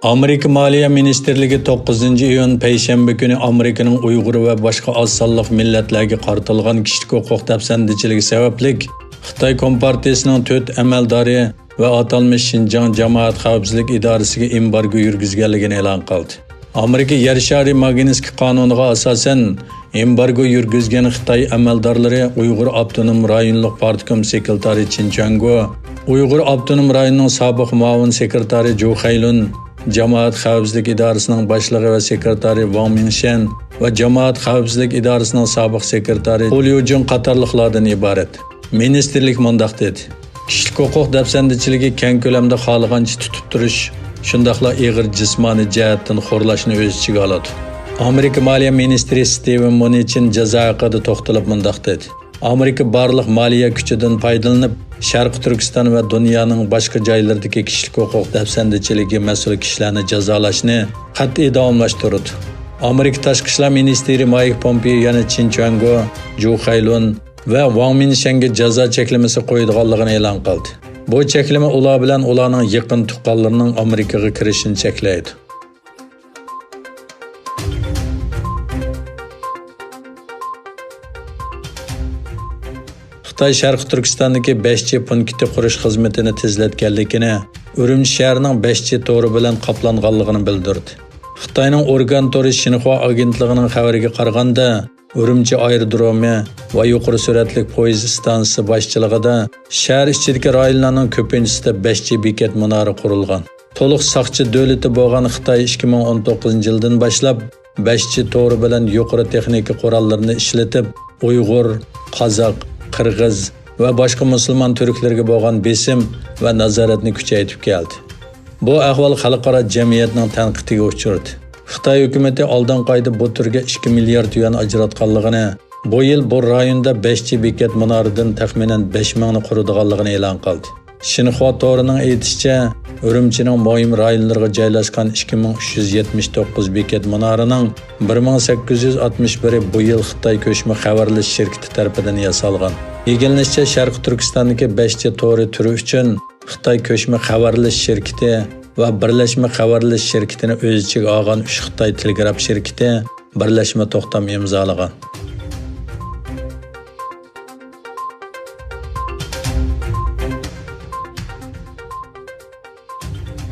Amerika Maliya Ministerligi 9-iyun payshanba kuni Amerikaning Uyg'ur va boshqa oz sonli millatlarga qartilgan kishilik huquq dafsandichiligi sababli Xitoy Kompartiyasining 4 amaldori va atalmish Xinjiang jamoat xavfsizlik idorasiga embargo yurgizganligini e'lon qildi. Amerika Yer shari Magnitskiy qonuniga asosan embargo yurgizgan Xitoy amaldorlari Uyg'ur avtonom rayonlik partkom sekretari Chin Chango, Uyg'ur avtonom rayonining sobiq muavin sekretari Zhou Hailun, Jamoat xavfsizlik idorasining boshlig'i va sekretari Wang Mingshan va Jamoat xavfsizlik idorasining sobiq sekretari Hu Liujun qatorliqlardan iborat. Ministerlik mundaq dedi: Kishilik huquq dafsandichiligi keng ko'lamda xohlagancha tutib turish, shundaqla ig'ir jismoniy jihatdan xo'rlashni o'z ichiga oladi. Amerika Moliya ministri Steven Mnuchin jazo haqida to'xtalib mundaq dedi: Amerika barliq moliya kuchidan foydalanib, Sharq Turkiston va dunyoning boshqa joylaridagi kishilik huquq dafsandichiligi mas'ul kishilarni jazolashni qat'iy davomlashtirdi. Amerika Tashqi ishlar ministri Mike Pompeo yana Chin Chango, Zhou Hailun va Wang Mingshanga jazo cheklamasi qo'yilganligini e'lon qildi. Bu cheklama ular bilan ularning yaqin tuqqanlarining Amerikaga kirishini cheklaydi. Xitoy Sharq Turkistondagi 5G punkti qurish xizmatini tezlatganligini, Urumchi shahrining 5G to'ri bilan qoplanganligini bildirdi. Xitoyning organ to'ri Xinhua agentligining xabariga qaraganda, Urumchi aerodromi va yuqori suratli poyezd stansiyasi boshchiligida shahar ichidagi rayonlarning ko'pinchisida 5G bekat munori qurilgan. To'liq saqchi davlati bo'lgan Xitoy 2019-yildan boshlab 5G to'ri bilan yuqori texnika qurollarini ishlatib, Uyg'ur, Qozoq, Qirg'iz va boshqa musulmon turklarga bo'lgan besim va nazoratni kuchaytirib keldi. Bu ahvol xalqaro jamiyatning tanqidiga uchradi. Xitoy hukumatı oldin qayda bu turga 2 milliard yuan ajratganligini, bu yil bu rayonda 5G bekat munoridan taxminan 5000 ni quradiganligini e'lon qildi. Xinhua to'rining aytishicha, Urumchining muhim rayonlariga joylashgan 2379 bekat munorining 1861 bu yil Xitoy ko'chma xabarlash shirkati tomonidan yasalgan. Egilishicha, Sharq Turkistondagi 5G to'ri turi uchun Xitoy ko'chma xabarlash shirkati va birlashma xabarlash shirkatini o'z ichiga olgan 3 Xitoy telegraf shirkati birlashma to'xtam imzolagan.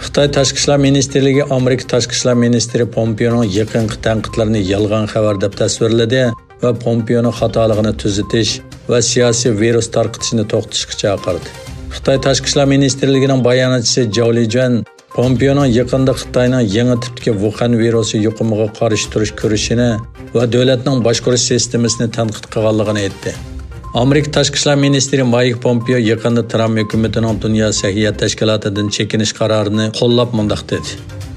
Xitoy Tashqi ishlar ministrligi Amerika Tashqi ishlar ministri Pompeoning yaqinqi tanqidlarini yolg'on xabar deb tasvirladi va Pompeoning xatoligini tuzatish va siyosiy virus tarqatishni to'xtatishga chaqirdi. Xitoy Tashqi ishlar ministrligining bayonotchisi Zhou Lijuan Pompeoning yaqinda Xitoyning yangi tipdagi Wuhan virusi yuqumiga qarshi turish kurashini va davlatning boshqarish sistemasini tanqid qilganligini aytdi. Amerika Tashqi ishlar ministri Mike Pompeo yaqinda Trump hukumatining Dunyo sahiyat tashkilotidan chekinish qarorini qo'llab mundaq dedi: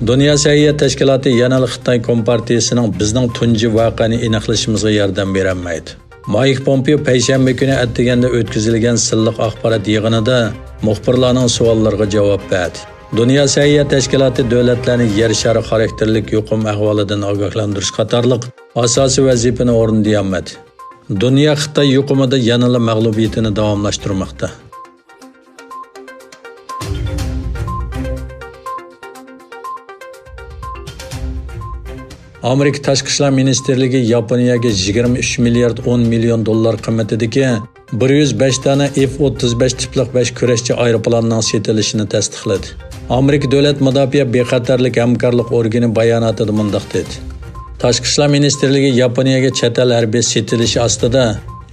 Dunyo sahiyat tashkiloti yana Xitoy Kompartiyasining bizning tunji voqeani aniqlashimizga yordam berolmaydi. Mike Pompeo payshanba kuni atdiganda o'tkazilgan silliq axborot yig'inida muxbirlarning savollariga javob berdi. Dunyo sahiyat tashkiloti davlatlarni yer shari xarakterlik yuqum ahvolidan ogohlantirish qatorliq asosiy vazifani o'rindayolmadi. Dunyo Xitoy yuqumida yanada mag'lubiyatini davomlashtirmoqda. Amerika Tashqi ishlar ministrligi Yaponiyaga 23 milliard 10 million dollar qiymatidagi 105 dona F-35 tiplik 5 kurashchi aeroplanning sotilishini tasdiqladi. Amerika Davlat mudofaa bexatarlik hamkorlik organi bayonotida mundaq dedi: Tashqi ishlar ministrligi Yaponiyaga chet el harbiy setilishi ostida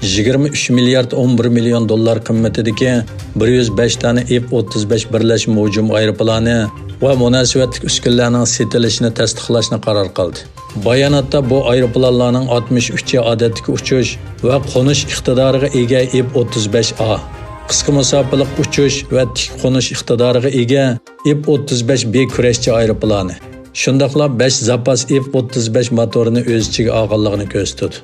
23 milliard 11 million dollar qiymatidagi 105 dona F-35 birlashma hujum aeroplani va munosabatli uskunlarning setilishini tasdiqlashni qaror qildi. Bayonotda bu aeroplanlarning 63 odatdagi uchish va qo'nish iqtidoriga ega F-35A, qisqa masofalik uchish va tik qo'nish iqtidoriga ega F-35B kurashchi aeroplani, shundaqla 5 zapas F-35 motorini o'z ichiga olganligini ko'rsatdi.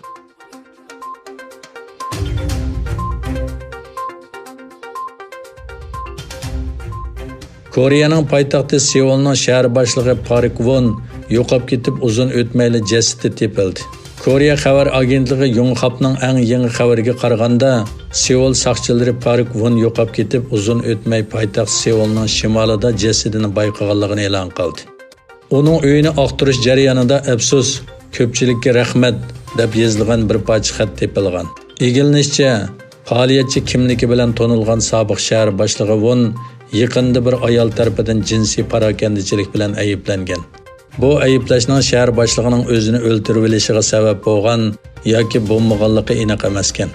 Koreyaning poytaxti Seulning shahar boshlig'i Park Won yo'qolib ketib uzun o'tmayli jasadi tepildi. Koreya xabar agentligi Yonhapning eng yangi xabariga qaraganda, Seul saqchilari Park Won yo'qolib ketib uzun o'tmay poytaxt Seulning shimolida jasadini bayqaganligini e'lon qildi. Uning uyini aqtirish jarayonida afsus, ko'pchilikka rahmat deb yozilgan bir parcha xat topilgan. Egilnishicha, faoliyatchi kimligi bilan tonilgan sobiq shahar boshlig'i Von yaqinda bir ayol tarafidan jinsiy parokandichilik bilan ayblangan. Bu ayblashning shahar boshlig'ining o'zini o'ldirib olishiga sabab bo'lgan yoki bo'lmaganligi aniq emaskan.